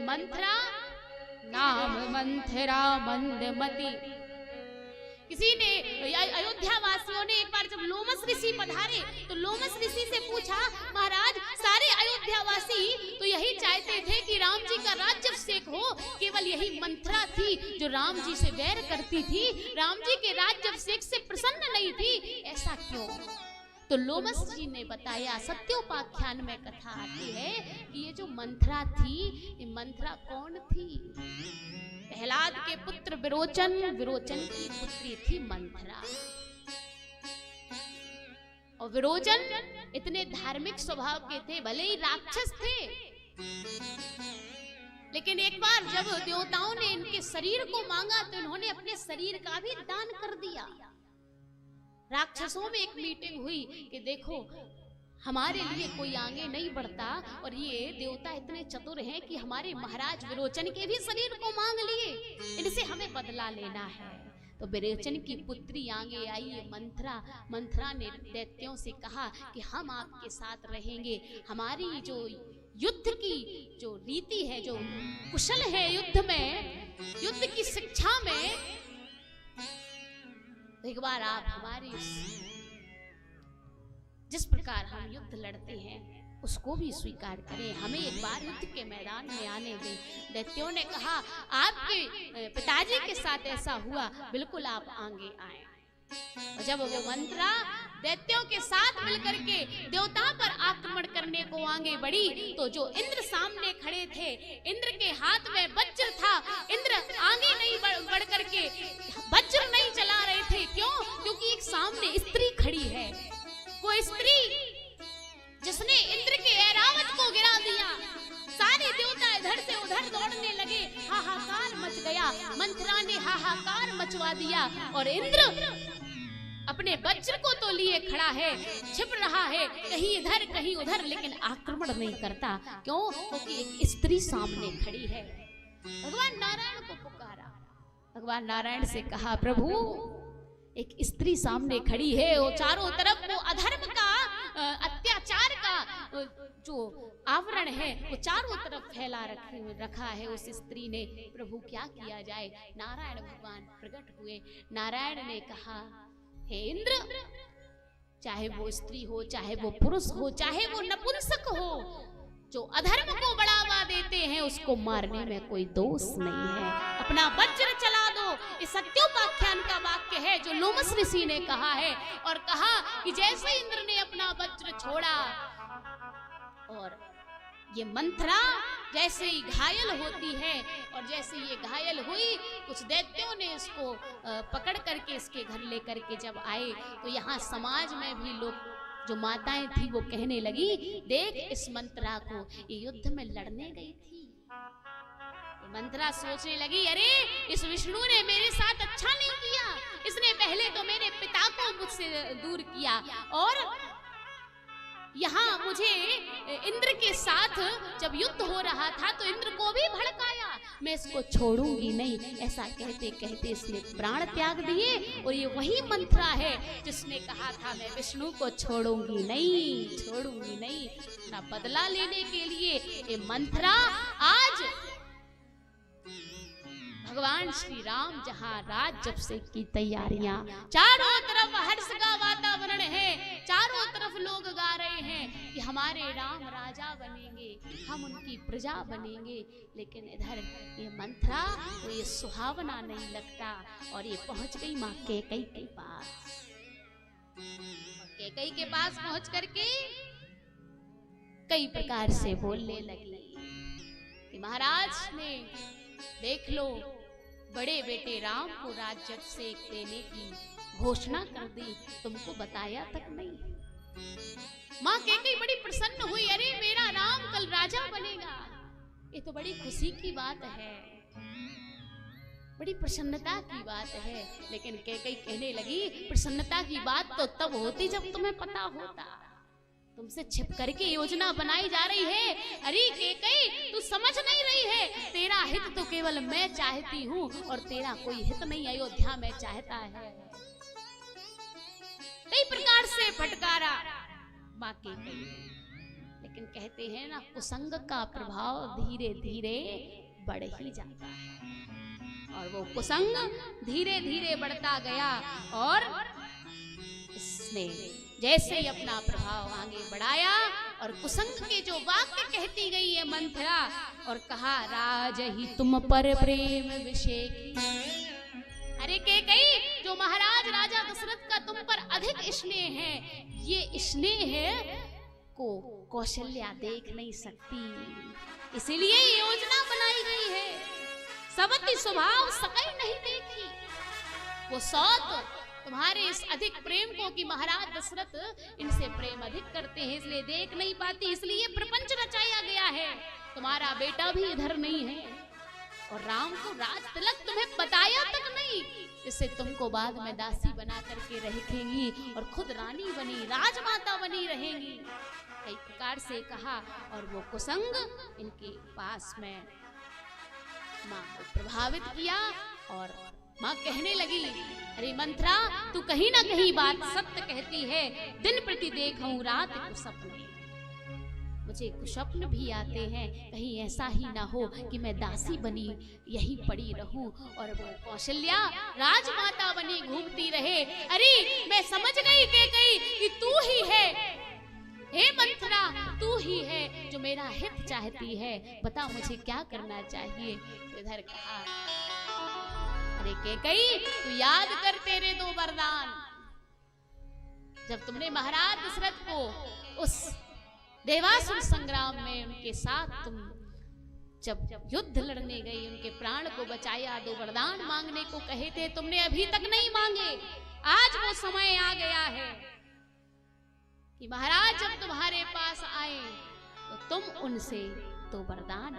मंथरा नाम मंथरा मंदमती। किसी ने अयोध्या वासियों ने एक बार जब लोमस ऋषि पधारे तो लोमस ऋषि से पूछा, महाराज सारे अयोध्या वासी तो यही चाहते थे कि राम जी का राज्याभिषेक हो, केवल यही मंथरा थी जो राम जी से वैर करती थी, राम जी के राज्याभिषेक से प्रसन्न नहीं थी, ऐसा क्यों? तो लोमस जी ने बताया, सत्योपाख्यान में कथा आती है कि ये जो मंथरा थी, ये मंथरा कौन थी? प्रहलाद के पुत्र विरोचन, विरोचन की पुत्री थी मंथरा। और विरोचन इतने धार्मिक स्वभाव के थे, भले ही राक्षस थे, लेकिन एक बार जब देवताओं ने इनके शरीर को मांगा तो इन्होंने अपने शरीर का भी दान कर दिया। राक्षसों में एक मीटिंग हुई कि देखो हमारे लिए कोई आगे नहीं बढ़ता और ये देवता इतने चतुर हैं कि हमारे महाराज विरोचन के भी शरीर को मांग लिए, इनसे हमें बदला लेना है। तो विरोचन की पुत्री आगे आई है मंथरा। मंथरा ने दैत्यों से कहा कि हम आपके साथ रहेंगे, हमारी जो युद्ध की जो रीति है, जो कुशल है युद्ध में, युद्ध की शिक्षा में, एक बार आप हमारी जिस प्रकार हम युद्ध लड़ते हैं उसको भी स्वीकार करें, हमें एक बार युद्ध के मैदान में आने दें। दैत्यों ने कहा, आपके पिताजी के साथ ऐसा हुआ, बिल्कुल आप आगे आए। और जब वो मंथरा दैत्यों के साथ मिलकर के देवताओं पर आक्रमण करने को आगे बढ़ी तो जो इंद्र सामने खड़े थे, इंद्र के हाथ में वज्र था, इंद्र आगे नहीं बढ़ करके वज्र नहीं चला रहे थे। क्यों? क्योंकि एक सामने स्त्री खड़ी है, वो स्त्री जिसने इंद्र के ऐरावत को गिरा दिया। सारे देवता इधर से उधर दौड़ने लगे, हाहाकार मच गया, मंथरा ने हाहाकार मचवा दिया और इंद्र अपने वज्र को तो लिए खड़ा है, छिप रहा है कहीं इधर कहीं उधर, लेकिन आक्रमण नहीं करता। क्यों? क्योंकि एक स्त्री सामने खड़ी है। भगवान नारायण को पुकारा, भगवान नारायण से कहा, प्रभु एक स्त्री सामने खड़ी है, वो चारों तरफ वो अधर्म का अत्याचार का जो आवरण है वो चारों तरफ फैला रखा है उस स्त्री ने। प्रभु क्या किया जाए? नारायण भगवान प्रकट हुए। नारायण ने कहा, हे इंद्र, चाहे वो स्त्री हो, चाहे वो पुरुष हो, चाहे वो नपुंसक हो, जो अधर्म को बढ़ावा देते हैं उसको मारने में कोई दोष नहीं है। अपना वज्र चला दो। इस सत्योपाख्यान का वाक्य है जो लोमस ऋषि ने कहा है, और कहा कि जैसे इंद्र ने अपना वज्र छोड़ा और ये मंथरा जैसे ही घायल होती है, और जैसे ये घायल हुई कुछ दैत्यों ने इसको पकड़ करके इसके घर लेकर के जब आए तो यहाँ समाज में भी लोग, जो माताएं थी वो कहने लगी, देख इस मंथरा को, ये युद्ध में लड़ने गई थी। मंथरा सोचने लगी, अरे इस विष्णु ने मेरे साथ अच्छा नहीं किया, इसने पहले तो मेरे पिता को मुझसे दूर किया और यहाँ मुझे इंद्र के साथ जब युद्ध हो रहा था तो इंद्र को भी भड़काया, मैं इसको छोड़ूंगी नहीं। ऐसा कहते कहते इसने प्राण त्याग दिए। और ये वही मंथरा है जिसने कहा था, मैं विष्णु को छोड़ूंगी नहीं, छोड़ूंगी नहीं। अपना बदला लेने के लिए ये मंथरा आज भगवान श्री राम जहाँ राज्याभिषेक की तैयारियां, चारों तरफ हर्ष का वातावरण है, चारों तरफ लोग गा रहे हैं कि हमारे राम राजा बनेंगे, हम उनकी प्रजा बनेंगे। लेकिन इधर ये मंथरा को ये सुहावना नहीं लगता और ये पहुंच गई माँ कैकई के पास। कैकई के पास पहुंच करके कई प्रकार से बोलने लगी कि महाराज ने देख लो, बड़े बेटे राम को राज्याभिषेक देने की घोषणा कर दी, तुमको बताया तक नहीं। माँ कैकेयी बड़ी प्रसन्न हुई, अरे मेरा राम कल राजा बनेगा, ये तो बड़ी खुशी की बात है, बड़ी प्रसन्नता की बात है। लेकिन कैकेयी कहने लगी, प्रसन्नता की बात तो तब होती जब तुम्हें पता होता, तुमसे छिप करके योजना बनाई जा रही है। अरे कैकेयी तू समझ नहीं रही है, तेरा हित तो केवल मैं चाहती हूँ और तेरा कोई हित नहीं अयोध्या में चाहता है। कई प्रकार से फटकारा माँ कैकेयी, लेकिन कहते हैं ना, कुसंग का प्रभाव धीरे धीरे बढ़ ही जाता है। और वो कुसंग धीरे धीरे बढ़ता गया और इसने जैसे ही अपना प्रभाव आगे बढ़ाया और कुसंग के जो वाक्य कहती गई है मंथरा, और कहा राज ही तुम पर प्रेम विषय। अरे कैकेयी, जो महाराज राजा दशरथ का तुम पर अधिक स्नेह है, ये स्नेह को कौशल्या देख नहीं सकती, इसीलिए योजना बनाई गई है। सवती स्वभाव सकई नहीं देखी। वो सौत तुम्हारे इस अधिक प्रेम को कि महाराज दशरथ इनसे प्रेम अधिक करते हैं, इसलिए देख नहीं पाती, इसलिए प्रपंच रचाया गया है। तुम्हारा बेटा भी इधर नहीं है और राम को राज तिलक तुम्हें बताया तक नहीं, इससे तुमको बाद में दासी बना करके रखेंगी और खुद रानी बनी राजमाता बनी रहेंगी। कई प्रकार से कहा और वो कुसंग इनके पास में माँ को प्रभावित किया और माँ कहने लगी, अरे मंथरा, तू कहीं ना कहीं बात सत्य कहती है। दिन प्रति देखूं रात कुसपने, मुझे कुसपन भी आते हैं, कहीं ऐसा ही ना हो कि मैं दासी बनी यहीं पड़ी रहूं और वो कौशल्या राजमाता बनी घूमती रहे। अरे मैं समझ गई कैकेयी कि तू ही है, हे मंथरा, तू ही है जो मेरा हित चाहती है, बता मुझे क्या करना चाहिए। इधर कहा, अरे कैकेयी, तू याद कर तेरे 2 वरदान। जब तुमने महाराज दशरथ को उस देवासुर संग्राम में उनके साथ तुम जब युद्ध लड़ने गई, उनके प्राण को बचाया, 2 वरदान मांगने को कहे थे, तुमने अभी तक नहीं मांगे। आज वो समय आ गया है कि महाराज जब तुम्हारे पास आए तो तुम उनसे 2 वरदान